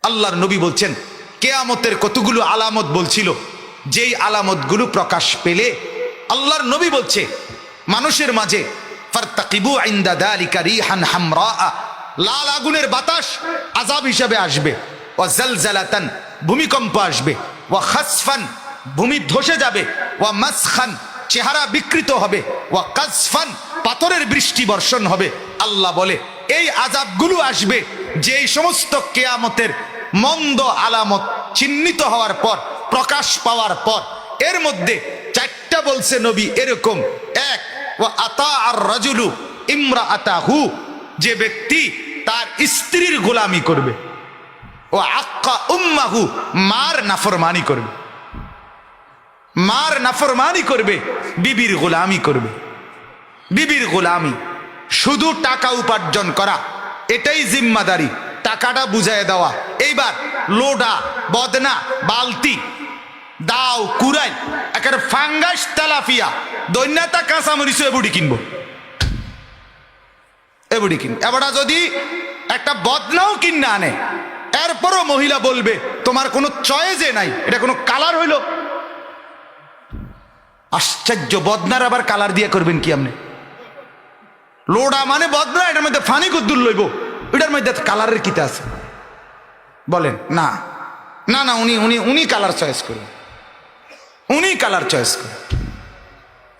আল্লাহর নবী বলছেন কিয়ামতের কতগুলো আলামত বলছিল, যেই আলামতগুলো প্রকাশ পেলে আল্লাহর নবী বলছে মানুষের মাঝে ফারতাকিবু ইনদা যালিকা রিহান হামরা, লাল আগুনের বাতাস আযাব হিসেবে আসবে, ওয়া জালজালাতান ভূমিকম্প আসবে, ওয়া খাসফান ভূমি ধসে যাবে, ওয়া মাসখান চেহারা বিকৃত হবে, ওয়া কাসফান পাথরের বৃষ্টি বর্ষণ হবে। আল্লাহ বলে এই আযাবগুলো আসবে যেই সমস্ত কিয়ামতের মন্দ আলামত চিহ্নিত হওয়ার পর, প্রকাশ পাওয়ার পর। এর মধ্যে চারটা বলছে নবী এরকম। এক, ওয়া আতা আর রাজুলু ইমরাআতাহু, যে ব্যক্তি তার স্ত্রীর গোলামি করবে, ও আক্কা উম্মাহু, মার নাফরমানি করবে, মার নাফরমানি করবে, বিবির গোলামি করবে। বিবির গোলামি শুধু টাকা উপার্জন করা, এটাই জিম্মাদারি, টাকাটা বুঝায় দেওয়া। এইবার লোডা বদনা বালতি দাও কুরাই একেবারে ফাঙ্গাস তেলাপিয়া দৈন্যতা কাঁচামরিচ এবুড়ি কিনবো, এবুড়ি কিনবো। এবারটা যদি একটা বদনাও কিনে আনে, এরপরও মহিলা বলবে তোমার কোনো চয়েজে নাই, এটা কোনো কালার হইল? আশ্চর্য! বদনার আবার কালার দিয়ে করবেন কি আপনি? লোডা মানে বদনা, এটার মধ্যে ফানি কুদ্দুর লইব, এটার মধ্যে কালারের কিতা আছে বলেন? না না না, উনি উনি উনি কালার চয়েস করবেন, উনি কালার চয়েস করেন।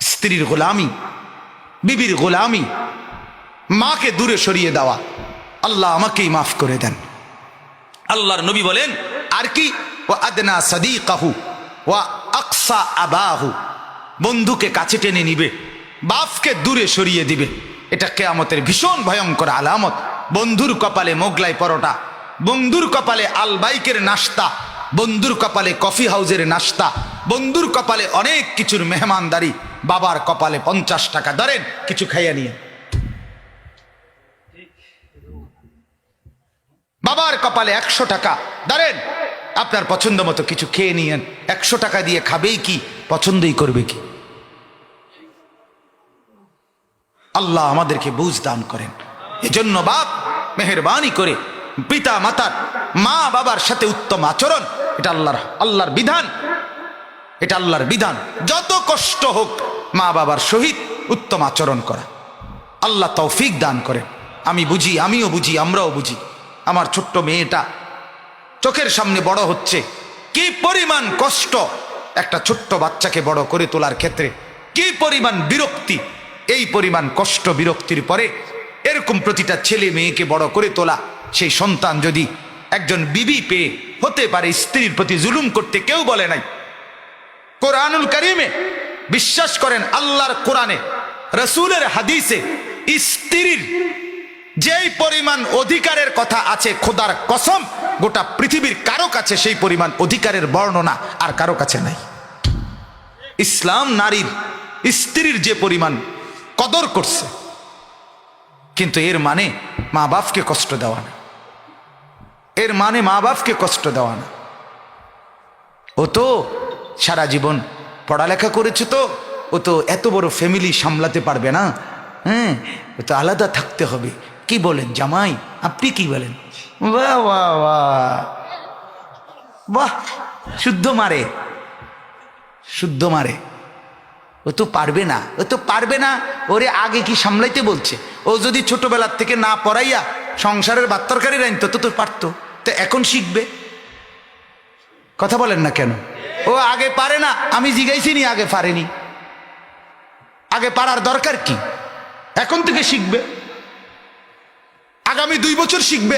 স্ত্রীর গোলামি, বিবির গোলামি, মাকে দূরে সরিয়ে দেওয়া। আল্লাহ আমাকেই মাফ করে দেন। আল্লাহর নবী বলেন আর কি, ওয়া আদনা সাদিকাহু ওয়া আকসা আবাহু, বন্ধুকে কাছে টেনে নিবে, বাপকে দূরে সরিয়ে দিবে। এটা কিয়ামতের ভীষণ ভয়ঙ্কর আলামত। বন্ধুর কপালে মোগলাই পরোটা, বন্ধুর কপালে আলবাইকের নাস্তা, বন্ধুর কপালে কফি হাউজের নাস্তা, বন্ধুর কপালে অনেক কিছুর মেহমানদারি, বাবার কপালে 50 টাকা ধরেন কিছু খাইয়া নিয়ে, বাবার কপালে 100 টাকা ধরেন আপনার পছন্দ মতো কিছু খেয়ে নিয়েন। 100 টাকা দিয়ে খাবেই কি, পছন্দই করবে কি? আল্লাহ আমাদেরকে বুঝ দান করেন। এজন্য বাপ মেহেরবানি করে পিতা মাতার, মা বাবার সাথে উত্তম আচরণ, এটা আল্লাহর বিধান, এটা আল্লাহর বিধান। যত কষ্ট হোক মা বাবার সহিত উত্তম আচরণ করা। আল্লাহ তৌফিক দান করেন। আমি বুঝি, আমিও বুঝি, আমরাও বুঝি। আমার ছোট্ট মেয়েটা চোখের সামনে বড় হচ্ছে, কি পরিমাণ কষ্ট একটা ছোট্ট বাচ্চাকে বড় করে তোলার ক্ষেত্রে, কি পরিমাণ বিরক্তি। এই পরিমাণ কষ্ট বিরক্তির পরে এরকম প্রতিটা ছেলে মেয়েকে বড় করে তোলা, সেই সন্তান যদি একজন বিবি পেয়ে হতে পারে স্ত্রীর প্রতি জুলুম করতে কেউ বলে নাই। কোরআনুল কারীমে বিশ্বাস করেন, আল্লাহর কোরআনে, রাসূলের হাদিসে স্ত্রীর যেই পরিমাণ অধিকারের কথা আছে, খোদার কসম গোটা পৃথিবীর কারো কাছে সেই পরিমাণ অধিকারের বর্ণনা আর কারো কাছে নাই। ইসলাম নারীর, স্ত্রীর যে পরিমাণ কদর করছে, কিন্তু এর মানে মা বাপকে কষ্ট দেওয়া না, এর মানে মা বাপকে কষ্ট দেওয়া না। ও তো সারা জীবন পড়ালেখা করেছে, তো ও তো এত বড় ফ্যামিলি সামলাতে পারবে না, হ্যাঁ, ও তো আলাদা থাকতে হবে। কি বলেন জামাই, আপনি কি বলেন? বাহ বাহ বাহ বাহ, শুদ্ধ মারে, শুদ্ধ মারে। ও তো পারবে না, ও তো পারবে না। ওরে আগে কি সামলাইতে বলছে? ও যদি ছোটবেলার থেকে না পড়াইয়া সংসারের ভাত তরকারি রাঁধতো তো পারতো, তো এখন শিখবে। কথা বলেন না কেন? ও আগে পারে না, আমি জিজ্ঞাইছি নি, আগে পারেনি। আগে পারার দরকার কি? এখন থেকে শিখবে, আগামী 2 বছর শিখবে,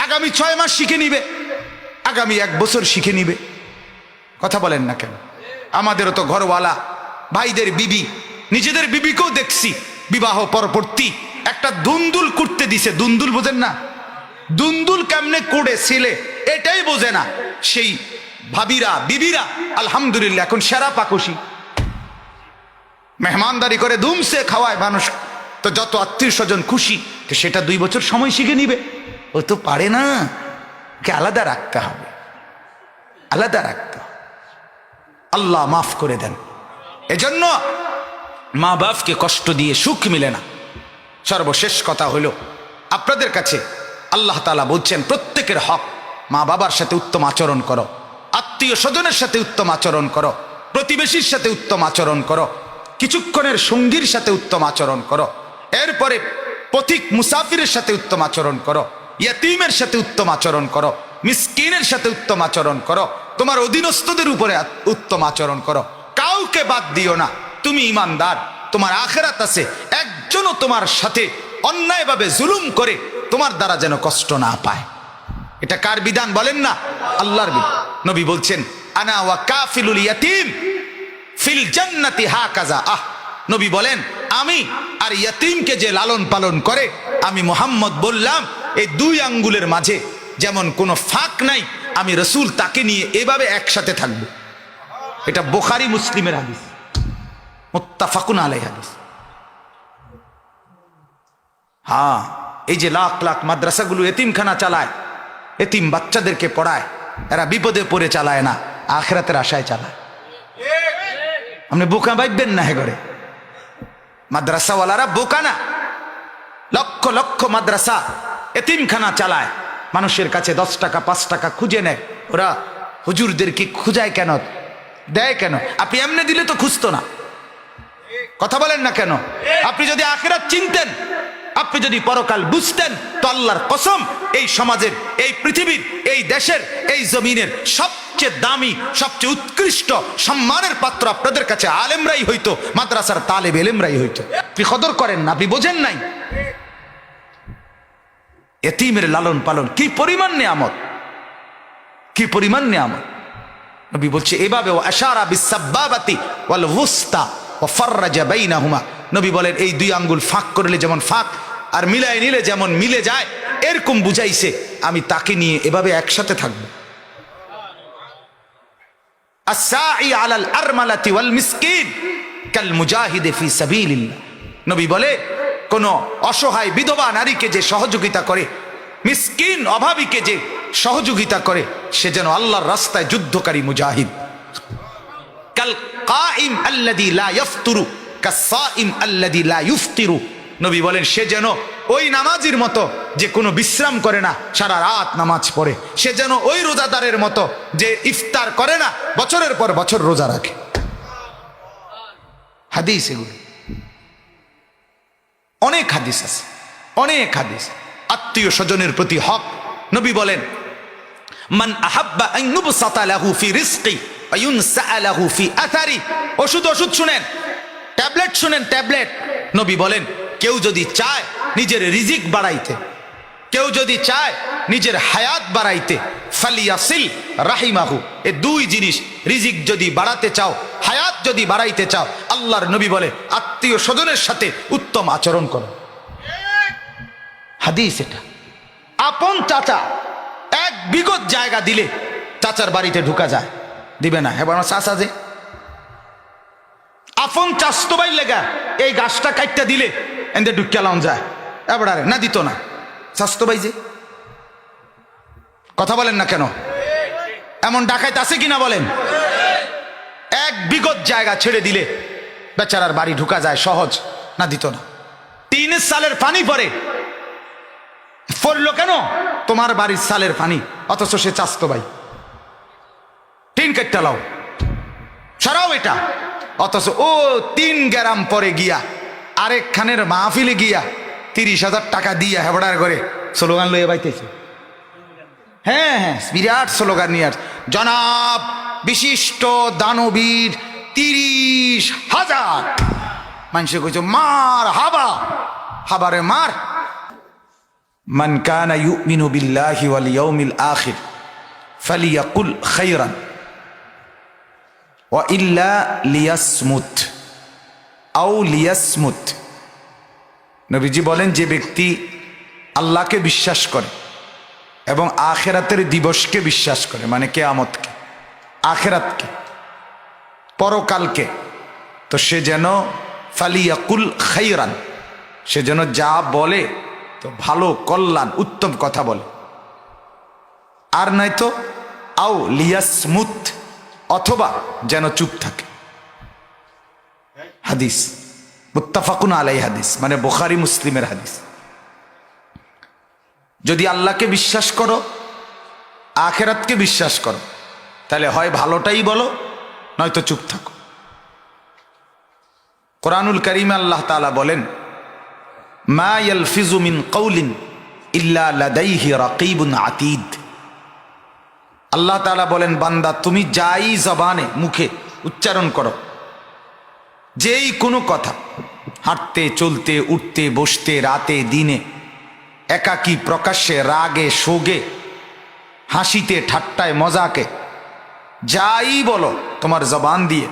আগামী 6 মাস শিখে নিবে, আগামী 1 বছর শিখে নিবে। কথা বলেন না কেন? আমাদেরও তো ঘরওয়ালা ভাইদের বিবি, নিজেদের বিবিকেও দেখছি বিবাহ পরবর্তী একটা দুন্দুল করতে দিছে। দুন্দুল বোঝেন না? দুন্দুল কেমনে করে ছিলে এটাই বোঝে না। সেই ভাবিরা, বিবিরা আলহামদুলিল্লাহ এখন সেরা পাকুশি, মেহমানদারি করে ধুমসে খাওয়ায় মানুষ। তো যত আত্মীয় স্বজন খুশি, তো সেটা 2 বছর সময় শিখে নিবে। ও তো পারে না, কে আলাদা রাখতে হবে, আলাদা রাখতে হবে। আল্লাহ মাফ করে দেন। এজন্য মা বাপকে কষ্ট দিয়ে সুখ মিলে না। সর্বশেষ কথা হলো, আপনাদের কাছে আল্লাহ তাআলা বলছেন প্রত্যেকের হক মা বাবার সাথে উত্তম আচরণ করো, আত্মীয় স্বজনের সাথে উত্তম আচরণ করো, প্রতিবেশীর সাথে উত্তম আচরণ করো, কিছুক্ষণের সঙ্গীর সাথে উত্তম আচরণ করো, এরপরে পথিক মুসাফিরের সাথে উত্তম আচরণ করো, ইয়াতীমের সাথে উত্তম আচরণ করো, মিসকিনের সাথে উত্তম আচরণ করো, তোমার অধীনস্থদের উপরে উত্তম আচরণ করো, কাউকে বাদ দিও না। তুমি ইমানদার, তোমার আখিরাত আছে। একজনও তোমার সাথে অন্যায়ভাবে জুলুম করে তোমার দ্বারা যেন কষ্ট না পায়। এটা কার বিধান বলেন না? আল্লাহর বিধান। নবী বলছেন আনা ওয়া কাফিলুল ইয়াতীম ফিল জান্নাতি হাকাযা। নবী বলেন আমি আর ইয়াতীমকে যে লালন পালন করে, আমি মুহাম্মদ বললাম এই দুই আঙ্গুলের মাঝে যেমন কোনো ফাঁক নাই, আমি রাসূল তাকে নিয়ে এভাবে একসাথে থাকব। এটা বুখারী মুসলিমের হাদিস, মুত্তাফাকুন আলাইহি হাদিস। হ্যাঁ, এই যে লাখ লাখ মাদ্রাসাগুলো এতিমখানা চালায়, এতিম বাচ্চাদেরকে পড়ায়, এরা বিপদে পড়ে চালায় না, আখিরাতের আশায় চালায়। আপনি বোকা ভাববেন না, হে করে মাদ্রাসাওয়ালারা বোকা না। লক্ষ লক্ষ মাদ্রাসা এতিমখানা চালায়, মানুষের কাছে 10 টাকা 5 টাকা খুঁজে নেয়। ওরা হুজুরদেরকে খুঁজায় কেন, দেয় কেন? আপনি এমনি দিলে তো খুঁজতো না। কথা বলেন না কেন? আপনি যদি আখিরাত চিনতেন, আপনি যদি পরকাল বুঝতেন, তো আল্লাহর কসম এই সমাজের, এই পৃথিবীর, এই দেশের, এই জমিনের সবচেয়ে দামি, সবচেয়ে উৎকৃষ্ট সম্মানের পাত্র আপনাদের কাছে আলেমরাই হইতো, মাদ্রাসার তালেব এলেমরাই হইতো। আপনি কদর করেন না, আপনি বোঝেন নাই। এতিমের লালন পালন কি পরিমাণ নিয়ামত, কি পরিমাণ নিয়ামত। নবী বলছে এভাবে আশারা বিসাব্বাবাতি ওয়াল ওয়ুস্তা ওয়া ফাররাজা বাইনাহুমা। নবী বলেন এই দুই আঙ্গুল ফাঁক করলে যেমন ফাঁক, আর মিলাই নিলে যেমন মিলে যায়, এরকম বুঝাইছে আমি তাকে নিয়ে এভাবে একসাথে থাকব। আসসাই আলাল আরমালাতি ওয়াল মিসকিন কাল মুজাহিদি ফি সাবিলিল্লাহ। নবী বলে কোন অসহায় বিধবা নারীকে যে সহযোগিতা করে, মিসকিন অভাবীকে যে সহযোগিতা করে, সে যেন আল্লাহর রাস্তায় যুদ্ধকারী মুজাহিদ। কাল কাইম আল্লাযী লা ইফতুরু কাসাইম আল্লাযী লা ইফতিরু। নবী বলেন সে যেন ওই নামাজির মতো যে কোনো বিশ্রাম করে না, সারা রাত নামাজ পড়ে। সে যেন ওই রোজাদারের মতো যে ইফতার করে না, বছরের পর বছর রোজা রাখে। হাদিস এগুলো অনেক হাদিস আছে, অনেক হাদিস। আত্মীয় স্বজনের প্রতি হক। নবী বলেন মান আহাব্বা আন ইউবসাতা লাহু ফি রিজকি ওয়া ইউনসা লাহু ফি আথারি। ওষুধ শুনেন, ট্যাবলেট শুনেন, ট্যাবলেট। নবী বলেন কেউ যদি চায় নিজের রিজিক বাড়াইতে, কেউ যদি চায় নিজের হায়াত বাড়াইতে, ফালিয়াসিল রাহিমাহু। এই দুই জিনিস, রিজিক যদি বাড়াতে চাও, হায়াত যদি বাড়াইতে চাও, আল্লাহর নবী বলে আত্মীয় স্বজনের সাথে উত্তম আচরণ করো। হাদিস এটা। আপন চাচা 1 বিঘত জায়গা দিলে চাচার বাড়িতে ঢুকা যায়, দিবে না? হ্যাঁ, আমার চাচা যে আপন চাস্তবাই লেগা এই গাছটা কাটটা দিলে এতে ঢুকিয়ালাম যায়, এবার না দিত না। চাস্তবাই যে, কথা বলেন না কেন? এমন ডাকাইত আছে কিনা বলেন? 1 বিঘত জায়গা ছেড়ে দিলে বেচারার বাড়ি ঢুকা যায় সহজ, না দিত না। 3 সালের পানি পড়লো কেন? তোমার বাড়ির সালের পানি, অথচ সে চাস্তো ভাই। 3 কাটটা লাও, সরাও এটা। অথচ ও 3 গ্রাম পরে গিয়া আরেকখানের মাহফিলে গিয়া 30,000 টাকা দিয়া হেবড়ার করে স্লোগান লইয়া বাইতেছে। হ্যাঁ হ্যাঁ, বিরাট স্লোগান নিয়ে জনাব বিশিষ্ট দানবীর 30,000। মানুষে কইছে মার হাবা, হাবারে মার। মান কানা ইউমিনু বিল্লাহি ওয়াল ইয়াউমিল আখির ফালিয়াকুল খায়রান ওয়া ইল্লা লিয়াসমুত আও লিয়াসমুত। নবীজি বলেন যে ব্যক্তি আল্লাহকে বিশ্বাস করে এবং আখিরাতের দিবসকে বিশ্বাস করে, মানে কিয়ামতকে, আখিরাতকে, পরকালকে, তো সে যেন ফালিয়াকুল খায়রান, সে যেন যা বলে তো ভালো, কল্যাণ, উত্তম কথা বলে। আর নয়তো আও লিয়াসমুত, অথবা যেন চুপ থাকে। হাদিস মুত্তাফাকুন আলাইহি হাদিস, মানে বুখারী মুসলিমের হাদিস। যদি আল্লাহকে বিশ্বাস করো আখেরাতকে বিশ্বাস করো, তাহলে হয় ভালোটাই বলো, নয়তো চুপ থাকো। কোরআনুল কারীমে আল্লাহ তাআলা বলেন, মা ইয়ালফিজু মিন কওলিন ইল্লা লাদাইহি রাকিবুন আতীদ। আল্লাহ তাআলা বলেন, বান্দা তুমি যাই জবানে মুখে উচ্চারণ করো, যেই কোনো কথা, হাঁটতে চলতে উঠতে বসতে রাতে দিনে, একাকী প্রকাশ্যে রাগে শোগে, হাসিতে ঠাট্টায় মজাকে, যাই বলো তোমার জবান দিয়ে,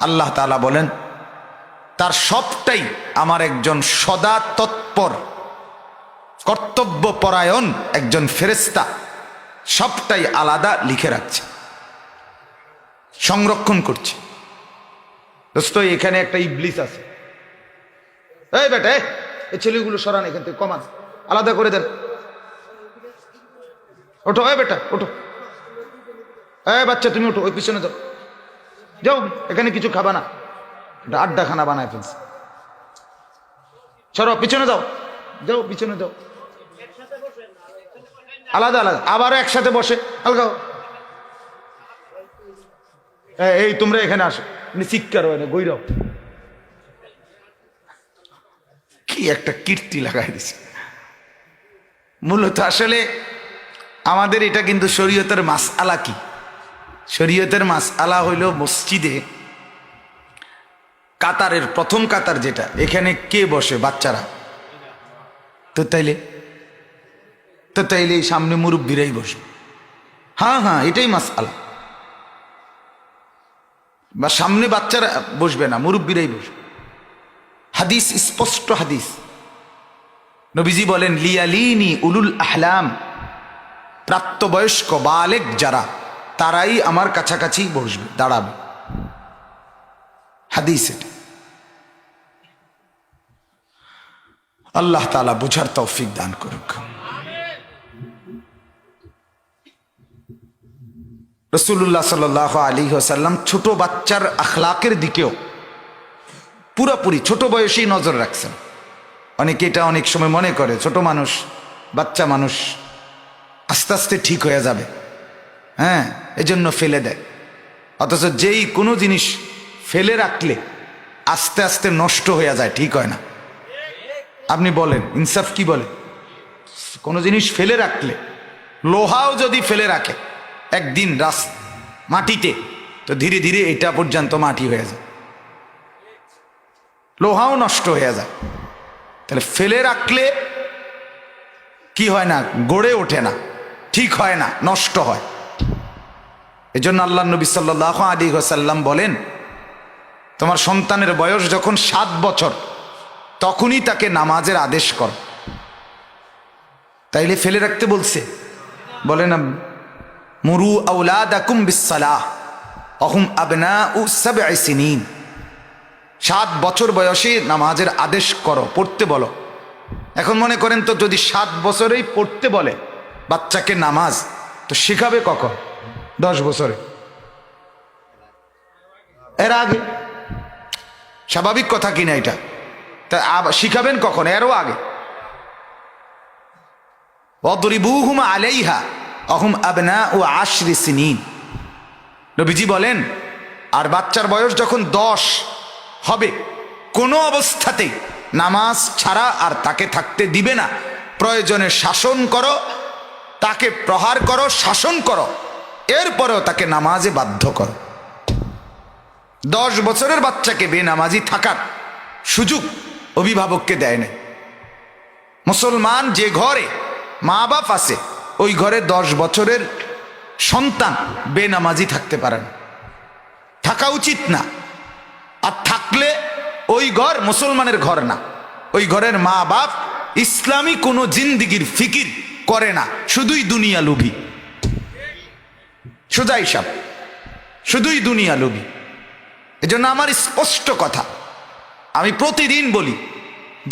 আল্লাহ তাআলা বলেন তার সবটাই আমার একজন সদা তৎপর কর্তব্যপরায়ণ একজন ফেরেশতা সবটাই আলাদা লিখে রাখছে, সংরক্ষণ করছে। দোস্ত, এখানে একটা ইবলিস আছে। এই বেটা, এই ছেলেগুলো সরান এখান থেকে, কমান, আলাদা করে দেন। ওঠো, এই বেটা ওঠো, এই বাচ্চা তুমি ওঠো, ওই পিছনে যাও, যাও, এখানে কিছু খাবা না, আড্ডাখানা বানায় ফেলছে। সরো, পিছনে যাও, যাও পিছনে যাও, আলাদা আলাদা, আবারও একসাথে বসে আলগাও। এই তোমরা এখানে আসো, চিৎকার হয় না, গৈরাও, কি একটা কীর্তি লাগাই দিছে। মূলত আসলে আমাদের এটা কিন্তু শরীয়তের মাসআলা। কি শরীয়তের মাসআলা হইল, মসজিদে কাতারের প্রথম কাতার যেটা, এখানে কে বসে? বাচ্চারা। তো তাইলে এই সামনে মুরব্বীরাই বসে। হ্যাঁ হ্যাঁ, এটাই মাসআলা। বা সামনে বাচ্চারা বসবে না, মুরব্বীরাই বসবে। হাদিস, স্পষ্ট হাদিস, নবীজি বলেন, লিয়ালিনি উলুল আহলাম, প্রাপ্তবয়স্ক বালেগ যারা, তারাই আমার কাছাকাছি বসবে, দাঁড়াবে। হাদিস এটা। আল্লাহ তাআলা বুঝার তৌফিক দান করুক। রাসূলুল্লাহ সাল্লাল্লাহু আলাইহি ওয়াসাল্লাম ছোট বাচ্চার আখলাকের দিকেও পুরোপুরি ছোট বয়সেই নজর রাখছেন। অনেকে এটা অনেক সময় মনে করে ছোট মানুষ, বাচ্চা মানুষ আস্তে আস্তে ঠিক হয়ে যাবে, হ্যাঁ, এজন্য ফেলে দেয়। অথচ যেই কোনো জিনিস ফেলে রাখলে আস্তে আস্তে নষ্ট হয়ে যায়, ঠিক হয় না। আপনি বলেন, ইনসাফ কি বলে? কোনো জিনিস ফেলে রাখলে, লোহাও যদি ফেলে রাখে একদিন মাটিতে, তো ধীরে ধীরে এটা পর্যন্ত মাটি হয়ে যায়, লোহাও নষ্ট হয়ে যায়। তাহলে ফেলে রাখলে কি হয় না? গড়ে ওঠে না, ঠিক হয় না, নষ্ট হয়। এজন্য আল্লাহ নবী সাল্লাল্লাহু আলাইহি ওয়াসাল্লাম বলেন, তোমার সন্তানের বয়স যখন 7 বছর, তখনই তাকে নামাজের আদেশ কর। তাইলে ফেলে রাখতে বলছে? বলেন, মুরু আওলাদাকুম বিসসালাহ ওয়াহুম আবনাউ 7 সিনিন। 7 বছর বয়সে নামাজের আদেশ করো, পড়তে বলো। এখন মনে করেন তো, যদি 7 বছরেই পড়তে বলে বাচ্চাকে নামাজ, তো শেখাবে কখন? 10 বছরে, এর আগে। স্বাভাবিক কথা কিনা এটা? তা শিখাবেন কখন? এরও আগে। ওয়াদরিবুহুম আলাইহা ওয়াহুম আবনাউ 10 সিনিন। নবীজি বলেন, আর বাচ্চার বয়স যখন 10 হবে, কোনো অবস্থাতেই নামাজ ছাড়া আর তাকে থাকতে দিবে না। প্রয়োজনে শাসন করো, তাকে প্রহার করো, শাসন করো, এরপরেও তাকে নামাজে বাধ্য করো। 10 বছরের বাচ্চাকে বেনামাজি থাকার সুযোগ অভিভাবককে দেয় না। মুসলমান যে ঘরে মা বাপ আছে, ওই ঘরে 10 বছরের সন্তান বেনামাজি থাকতে পারে না, থাকা উচিত না। আর থাকলে ওই ঘর মুসলমানের ঘর না। ওই ঘরের মা বাপ ইসলামী কোনো জিন্দিগির ফিকির করে না, শুধুই দুনিয়া লোভী। সোজা হিসাব, শুধুই দুনিয়া লোভী। এজন্য আমার স্পষ্ট কথা, আমি প্রতিদিন বলি,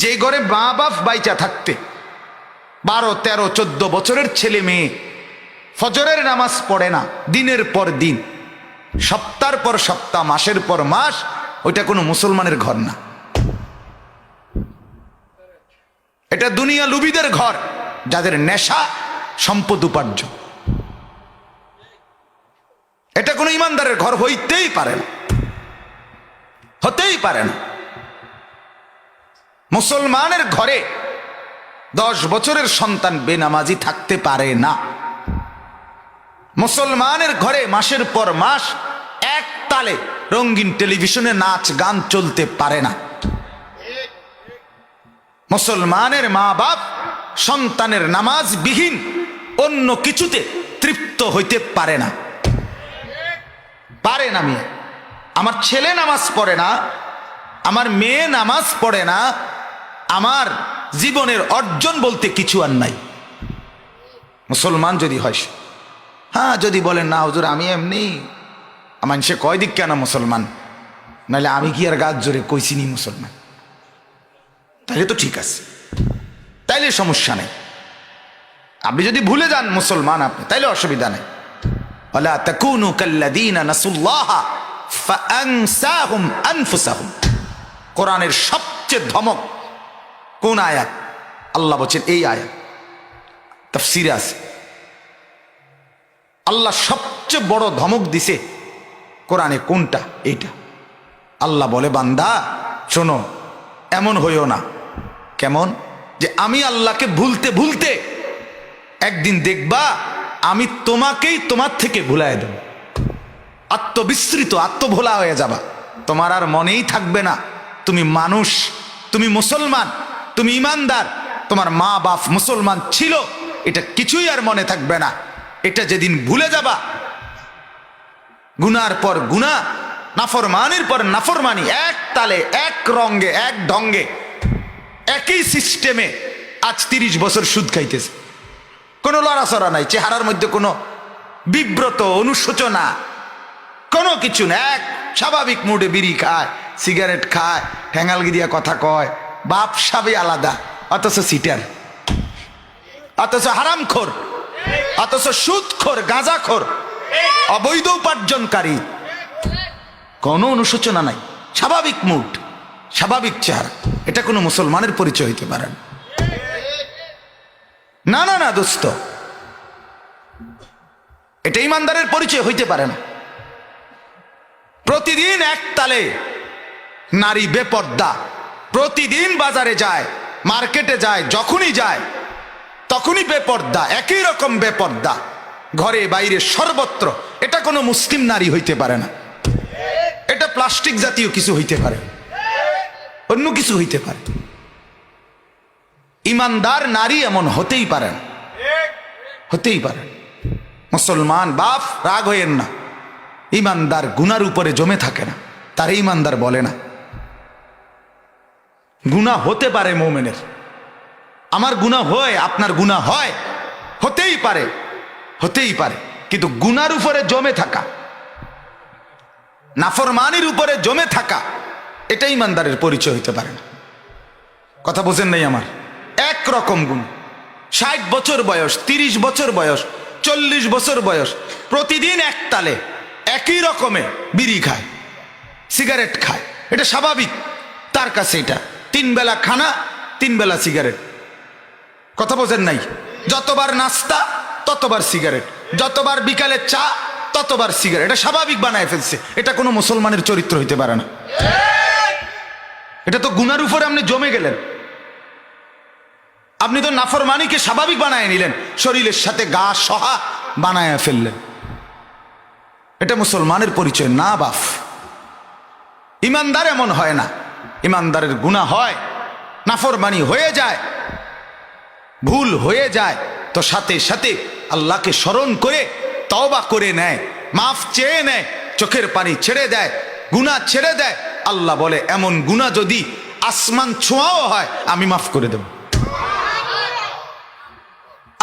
যে ঘরে মা বাপ বাইচা থাকতে 12, 13, 14 বছরের ছেলে মেয়ে ফজরের নামাজ পড়ে না দিনের পর দিন, সপ্তাহের পর সপ্তাহ, মাসের পর মাস, ওইটা কোনো মুসলমানের ঘর না। এটা দুনিয়া লুবিদের ঘর, যাদের নেশা সম্পদ উপার্জন। এটা কোনো ইমানদারের ঘর হইতেই পারে না, হতেই পারে না। মুসলমানের ঘরে 10 বছরের সন্তান বেনামাজি থাকতে পারে না। মুসলমানের ঘরে মাসের পর মাস এক তালে রঙিন টেলিভিশনে নাচ গান চলতে পারে না। মুসলমানের মা বাপ সন্তানের নামাজবিহীন অন্য কিছুতে তৃপ্ত হইতে পারে না, পারে না। মেয়ে আমার ছেলে নামাজ পড়ে না, আমার মেয়ে নামাজ পড়ে না, আমার জীবনের অর্জন বলতে কিছু আর নাই। মুসলমান যদি হয়, হ্যাঁ যদি বলেন না হুজুর আমি এমনি, মানুষে কয় দিক কেন মুসলমান, নাহলে আমি কি আর গাছ জোরে কইছিনি মুসলমান, তাহলে তো ঠিক আছে, তাইলে সমস্যা নেই। আপনি যদি ভুলে যান মুসলমান আপনি, তাইলে অসুবিধা নেই। ওয়ালা তাকুনু কাল্লাযীনা নাসুল্লাহা ফাআনসাহুম আনফুসাহুম। কোরআনের সবচেয়ে ধমক কোন আয়াত? আল্লাহ বলেন এই আয়াত, তাফসীরে আছে। আল্লাহ সবচেয়ে বড় ধমক দিছে কোরআনে কোনটা? এইটা। আল্লাহ বলে বান্দা শোনো, এমন হইও না। কেমন? যে আমি আল্লাহকে ভুলতে ভুলতে একদিন দেখবা আমি তোমাকেই তোমার থেকে ভুলায় দেব, আত্মবিস্মৃত আত্মভোলা হয়ে যাবা, তোমার আর মনেই থাকবে না তুমি মানুষ, তুমি মুসলমান, তুমি ইমানদার, তোমার মা বাপ মুসলমান ছিল, এটা কিছুই আর মনে থাকবে না। এটা যেদিন ভুলে যাবা, গুনার পর গুনাহ, নাফরমানির পর নাফরমানি, এক তালে এক রঙ্গে এক ঢঙ্গে একই সিস্টেমে আজ 30 বছর সুদ খাইতেছে, কোনো লড়াচড়া নাই, চেহারার মধ্যে কোনো বিব্রত অনুশোচনা কোনো কিছু না, এক স্বাভাবিক মুডে বিড়ি খায়, সিগারেট খায়, ঠ্যাঙ্গালগি দিয়া কথা কয়, বাপ সবই আলাদা, অথচ সিটার, অথচ হারামখোর, অথচ সুদখোর, গাঁজাখোর, অবৈধ উপার্জনকারী, কোনো অনুশোচনা নাই, স্বাভাবিক মুড, স্বাভাবিক চেহারা। এটা কোনো মুসলমানের পরিচয় হইতে পারে না, না না দোস্ত, এটা ইমানদারের পরিচয় হইতে পারে না। প্রতিদিন এক তালে নারী বেপর্দা, প্রতিদিন বাজারে যায়, মার্কেটে যায়, যখনই যায় তখনই বেপর্দা, একই রকম বেপর্দা, ঘরে বাইরে সর্বত্র। এটা কোনো মুসলিম নারী হইতে পারে না, এটা প্লাস্টিক জাতীয় কিছু হইতে পারে, অন্য কিছু হইতে পারে। ইমানদার নারী এমন হতেই পারে না, হতেই পারে। মুসলমান বাপ রাগ হইয়েন না, ইমানদার গুনার উপরে জমে থাকে না, তারে ইমানদার বলে না। গুনাহ হতে পারে মুমিনের, আমার গুনাহ হয়, আপনার গুনাহ হয়, হতেই পারে, হতেই পারে, কিন্তু গুনার উপরে জমে থাকা, নাফরমানির উপরে জমে থাকা, এটা ইমানদারের পরিচয় হইতে পারে না। কথা বোঝেন নাই আমার? একরকম গুণ, 60 বছর বয়স, 30 বছর বয়স, 40 বছর বয়স, প্রতিদিন এক তালে একই রকমে বিড়ি খায়, সিগারেট খায়, এটা স্বাভাবিক তার কাছে। এটা 3 বেলা খানা, 3 বেলা সিগারেট। কথা বোঝেন নাই? যতবার নাস্তা ততবার সিগারেট, যতবার বিকালে চা ততবার সিগারেট, এটা স্বাভাবিক বানায় ফেলছে। এটা কোনো মুসলমানের চরিত্র হইতে পারে না। এটা তো গুনার উপরে আপনি জমে গেলেন, আপনি তো নাফরমানিকে স্বাভাবিক বানায় নিলেন, শরীরের সাথে গা সহা বানায় ফেললেন। এটা মুসলমানের পরিচয় না বাপ। ইমানদার এমন হয় না, ইমানদারের গুনাহ হয়, নাফরমানি হয়ে যায়, ভুল হয়ে যায়, তো সাথে সাথে আল্লাহকে স্মরণ করে তওবা করে নেয়, মাফ চেয়ে নেয়, চোখের পানি ছেড়ে দেয়, গুনাহ ছেড়ে দেয়। আল্লাহ বলে এমন গুনাহ যদি আসমান ছোঁয়াও হয় আমি মাফ করে দেব,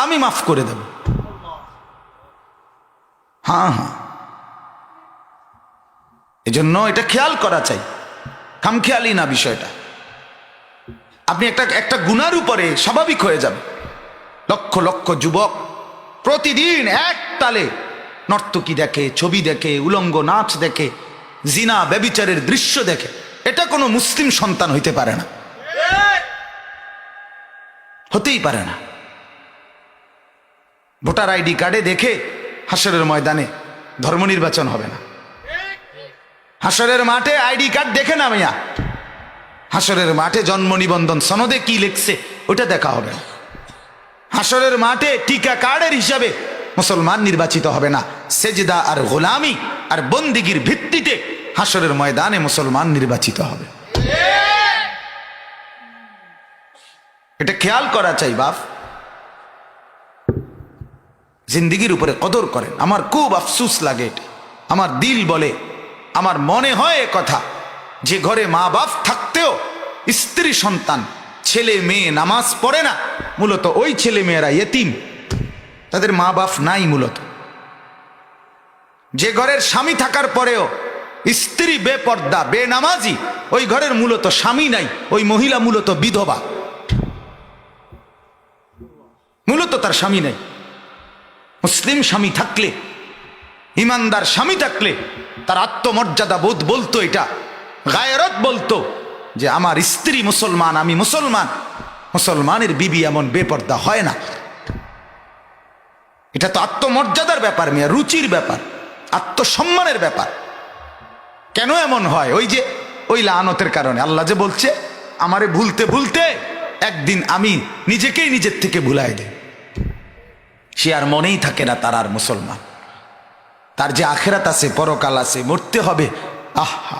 আমি মাফ করে দেব। হ্যাঁ হ্যাঁ, এজন্য এটা খেয়াল করা চাই, খামখেয়ালি না বিষয়টা। আপনি একটা গুনার উপরে স্বাভাবিক হয়ে যাবে। লক্ষ লক্ষ যুবক প্রতিদিন এক তালে নর্তকী দেখে, ছবি দেখে, উলঙ্গ নাচ দেখে, জিনা ব্যভিচারের দৃশ্য দেখে, এটা কোনো মুসলিম সন্তান হইতে পারে না, হতেই পারে না। ভোটার আইডি কার্ডে দেখে হাসরের ময়দানে ধর্ম নির্বাচন হবে না। হাসরের মাঠে আইডি কার্ড দেখে না মিয়া, হাসরের মাঠে জন্ম নিবন্ধন সনদে কি লিখছে ওটা দেখা হবে না। হাসরের মাঠে টিকা কার্ডের হিসাবে মুসলমান নির্বাচিত হবে না। সেজদা আর গোলামি আর বন্দিগির ভিত্তিতে হাসরের ময়দানে মুসলমান নির্বাচিত হবে। এটা খেয়াল করা চাই বাপ, জিন্দিগির উপরে কদর করেন। আমার খুব আফসোস লাগে এটা, আমার দিল বলে, আমার মনে হয় কথা, যে ঘরে মা বাপ থাকতেও স্ত্রী সন্তান ছেলে মেয়ে নামাজ পড়ে না, মূলত ওই ছেলে মেয়েরা ইয়েতিম, তাদের মা বাপ নাই মূলত। যে ঘরের স্বামী থাকার পরেও স্ত্রী বেপর্দা বেনামাজি, ওই ঘরের মূলত স্বামী নাই, ওই মহিলা মূলত বিধবা, মূলত তার স্বামী নাই। মুসলিম স্বামী থাকলে, ইমানদার স্বামী থাকলে তার আত্মমর্যাদা বোধ বলতো, এটা গায়রত বলতো যে আমার স্ত্রী মুসলমান, আমি মুসলমান। মুসলমানের বিবি এমন বেপর্দা হয় না। এটা তো আত্মমর্যাদার ব্যাপার মিয়া, রুচির ব্যাপার, আত্মসম্মানের ব্যাপার। কেন এমন হয়? ওই যে ওই লানতের কারণে। আল্লাহ যে বলছে আমারে ভুলতে ভুলতে একদিন আমি নিজেকেই নিজের থেকে ভুলাই দেয়, সে আর মনেই থাকে না তার আর মুসলমান। তার যে আখেরাত আছে, পরকাল আছে, মরতে হবে। আহা,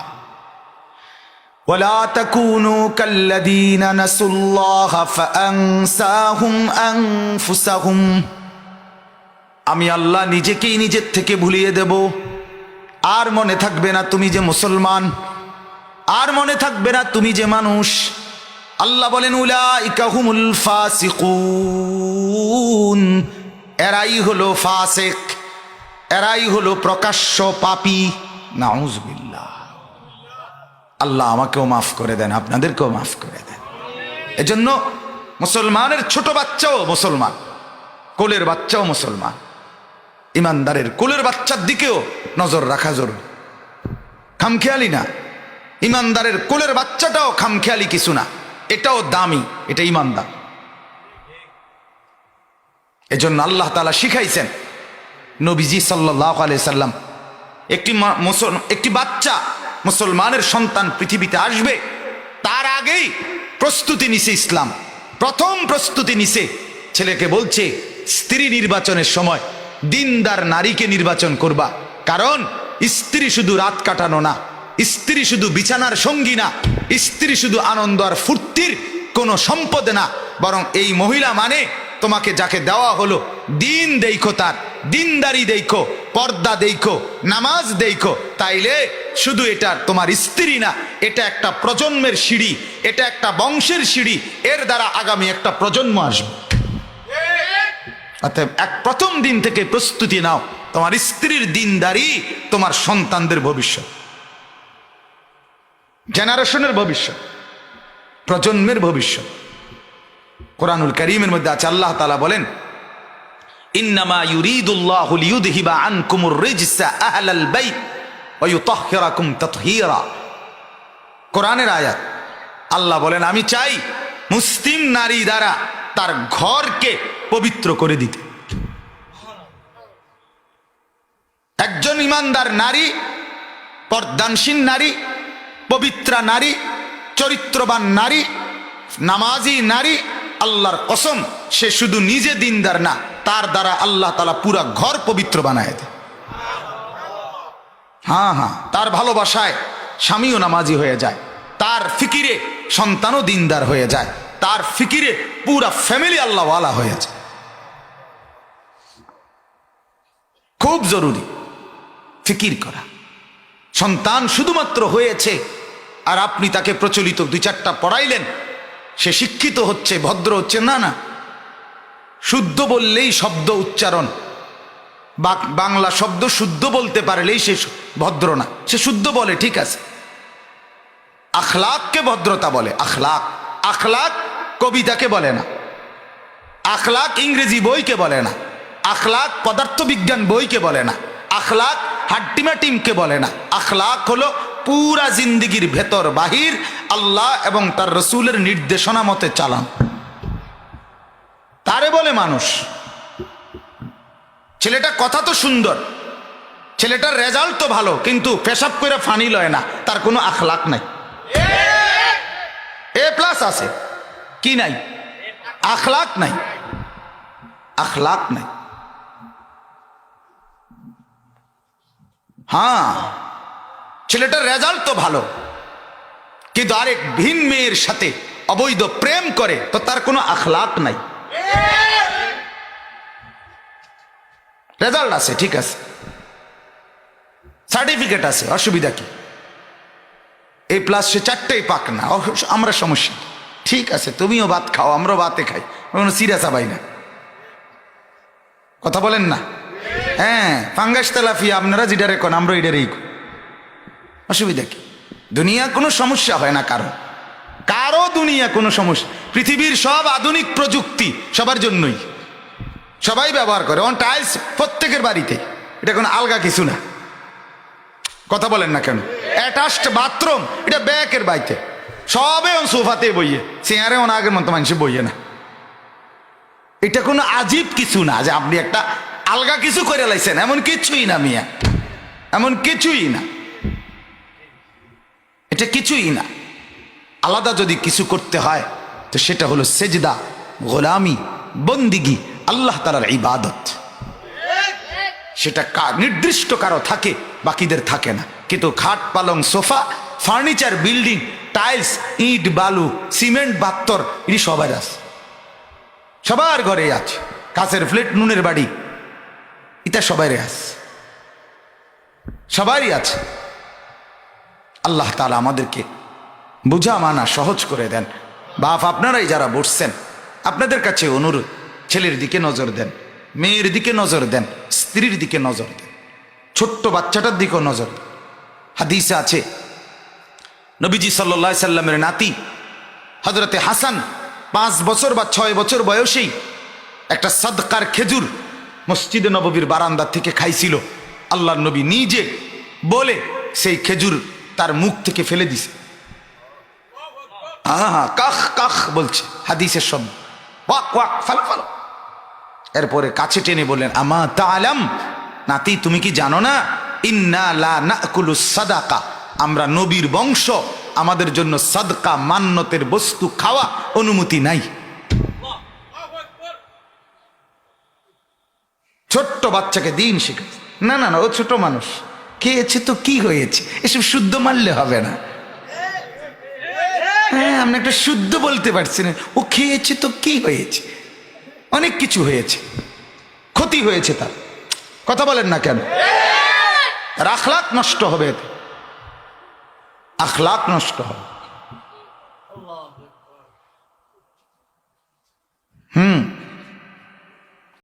ওয়ালা তাকুনু কাল্লাযীনা নাসুল্লাহ ফাআনসাহুম আনফুসাহুম। আমি আল্লাহ নিজেকেই নিজের থেকে ভুলিয়ে দেব, আর মনে থাকবে না তুমি যে মুসলমান, আর মনে থাকবে না তুমি যে মানুষ। আল্লাহ বলেন উলাইকা হুমুল ফাসিকুন, এরাই হলো ফাসিক, এরাই হলো প্রকাশ্য পাপী। নাউজুবিল্লাহ। আল্লাহ আমাকেও মাফ করে দেন, আপনাদেরকেও মাফ করে দেন। এজন্য মুসলমানের ছোট বাচ্চাও মুসলমান, কোলের বাচ্চাও মুসলমান। ইমানদারের কোলের বাচ্চার দিকেও নজর রাখা জরুরি, খামখেয়ালি না। ইমানদারের কোলের বাচ্চাটাও খামখেয়ালি কিছু না, এটাও দামি, এটা ইমানদার। এজন্য আল্লাহ তাআলা শিখাইছেন, নবীজি সাল্লাল্লাহু আলাইহি সাল্লাম একটি বাচ্চা মুসলমানের সন্তান পৃথিবীতে আসবে, তার আগেই প্রস্তুতি নিছে ইসলাম। প্রথম প্রস্তুতি নিছে, ছেলেকে বলছে স্ত্রী নির্বাচনের সময় দিনদার নারীকে নির্বাচন করবা। কারণ স্ত্রী শুধু রাত কাটানো না, স্ত্রী শুধু বিছানার সঙ্গী না, স্ত্রী শুধু আনন্দ আর ফুর্তির কোনো সম্পদ না, বরং এই মহিলা মানে তোমাকে যাকে দেওয়া হলো দিন দেখো, তার দিনদারি দেখো, পর্দা দেখো, নামাজ দেখো। তাইলে শুধু এটা তোমার স্ত্রী না, এটা একটা প্রজন্মের সিঁড়ি, এটা একটা বংশের সিঁড়ি, এর দ্বারা আগামী একটা প্রজন্ম আসবে। অতএব প্রথম দিন থেকে প্রস্তুতি নাও, তোমার স্ত্রীর দিনদারি তোমার সন্তানদের ভবিষ্যৎ, জেনারেশনের ভবিষ্যৎ, প্রজন্মের ভবিষ্যৎ। কোরআনুল কারীমের মধ্যে আছে, আল্লাহ তাআলা বলেন ইন্নামা ইউরিদুল্লাহু লিইউযহিবা আনকুমুর রিজসা আহলাল বাইত ওয়া ইউতাহহিরাকুম তাতহীরা। কোরআনের আয়াত। আল্লাহ বলেন আমি চাই মুসলিম নারী দ্বারা তার ঘরকে পবিত্র করে দিতে। একজন ইমানদার নারী, পর্দানশীল নারী, পবিত্রা নারী, চরিত্রবান নারী, নামাজি নারী, আল্লাহর কসম সে শুধু নিজে দিনদার না, তার দ্বারা আল্লাহ তাআলা পুরা ঘর পবিত্র বানায় দেয়। হ্যাঁ হ্যাঁ, তার ভালোবাসায় স্বামীও নামাজি হয়ে যায়, তার ফিকিরে সন্তানও দিনদার হয়ে যায়, তার ফিকিরে পুরা ফ্যামিলি আল্লাহওয়ালা হয়ে যায়। খুব জরুরি ফিকির করা। সন্তান শুধুমাত্র হয়েছে আর আপনি তাকে প্রচলিত 2-4টা পড়াইলেন, সে শিক্ষিত হচ্ছে, ভদ্র হচ্ছে, না না। শুদ্ধ বললেই শব্দ উচ্চারণ, বাংলা শব্দ শুদ্ধ বলতে পারলেই সে ভদ্র না। সে শুদ্ধ বলে ঠিক আছে, আখলাককে ভদ্রতা বলে। আখলাক, আখলাক কবিতাকে বলে না, আখলাক ইংরেজি বইকে বলে না, আখলাক পদার্থবিজ্ঞান বইকে বলে না, আখলাক হাড্ডিমাটিমকে বলে না। আখলাক হলো পুরা জিন্দিগির ভেতর বাহির আল্লাহ এবং তার রসুলের নির্দেশনা মতে চালান, তারে বলে মানুষ। ছেলেটা কথা তো সুন্দর, ছেলেটার রেজাল্ট তো ভালো, কিন্তু পেশাব করে ফানি লয় না, তার কোনো আখলাক নাই। এ প্লাস আছে, কি নাই? আখলাক নাই, আখলাক নাই। হ্যাঁ, ছেলেটার রেজাল্ট তো ভালো, কিন্তু আরেক ভিন মেয়ের সাথে অবৈধ প্রেম করে, তো তার কোনো আখলাক নাই। রেজাল্ট আছে, ঠিক আছে, সার্টিফিকেট আছে, অসুবিধা কি? এই প্লাস সে চারটেই পাক না, আমরা সমস্যা, ঠিক আছে, তুমিও ভাত খাও, আমরাও ভাতে খাই, কোনো সিরিয়াস আবাই না, কথা বলেন না? হ্যাঁ, ফাঙ্গাস তেলাফিয়া আপনারা যেটারে কোন, আমরা এটারেই, অসুবিধা কি? দুনিয়া কোনো সমস্যা হয় না কারো, কারো দুনিয়া কোনো সমস্যা। পৃথিবীর সব আধুনিক প্রযুক্তি সবার জন্যই, সবাই ব্যবহার করে। অন টাইলস প্রত্যেকের বাড়িতে, এটা কোনো আলগা কিছু না, কথা বলেন না কেন? অ্যাটাচড বাথরুম, এটা ব্যাকের বাড়িতে, সবে অন সোফাতে বইয়ে, চেয়ারে অন আগের মতো মানুষে বইয়ে না। এটা কোনো আজীব কিছু না যে আপনি একটা আলগা কিছু করে লাইছেন, এমন কিছুই না মিয়া, এমন কিছুই না, এটা কিছুই না। আলাদা যদি কিছু করতে হয় তো সেটা হলো সেজদা, গোলামি, বন্দিগি, আল্লাহ তাআলার ইবাদত। সেটা নির্দিষ্ট কারো থাকে, বাকিদের থাকে না। কিন্তু খাট, পালং, সোফা, ফার্নিচার, বিল্ডিং, টাইলস, ইট, বালু, সিমেন্ট, বাত্তর, এটি সবার আছে, সবার ঘরে আছে। কাছের ফ্লেট, নুনের বাড়ি, এটা সবারই আছে, সবারই আছে। আল্লাহ তাআলা আমাদেরকে বুঝা মানা সহজ করে দেন। বাপ আপনারাই যারা বসছেন, আপনাদের কাছে অনুরোধ, ছেলের দিকে নজর দেন, মেয়ের দিকে নজর দেন, স্ত্রীর দিকে নজর দেন, ছোট্ট বাচ্চাটার দিকেও নজর দেন। হাদিসে আছে নবীজি সাল্লাল্লাহু আলাইহি সাল্লামের নাতি হযরতে হাসান 5 বছর বা 6 বছর বয়সেই একটা সাদকার খেজুর মসজিদে নববীর বারান্দা থেকে খাইছিল। আল্লাহর নবী নিজে বলে সেই খেজুর তার মুখ থেকে ফেলে দিছে। কাখ কাখ বলছে হাদিসের শব্দ, ওয়াক ওয়াক, ফালো ফালো। এরপরে কাছে টেনে বললেন, আমা তাআলাম, নাতি তুমি কি জানো না, ইন্না লা নাকুলু সাদাকা, আমরা নবীর বংশ, আমাদের জন্য সাদকা, মান্নতের বস্তু খাওয়া অনুমতি নাই। ছোট্ট বাচ্চাকে দিন শিখাচ্ছে, না না না, ও ছোট মানুষ, খেয়েছে তো কি হয়েছে, এসব শুদ্ধ মানলে হবে না। হ্যাঁ, আপনি একটা শুদ্ধ বলতে পারছেন, ও খেয়েছে তো কি হয়েছে, অনেক কিছু হয়েছে, ক্ষতি হয়েছে তার, কথা বলেন না কেন? তার আখলাক নষ্ট হবে, আখলাক নষ্ট হবে।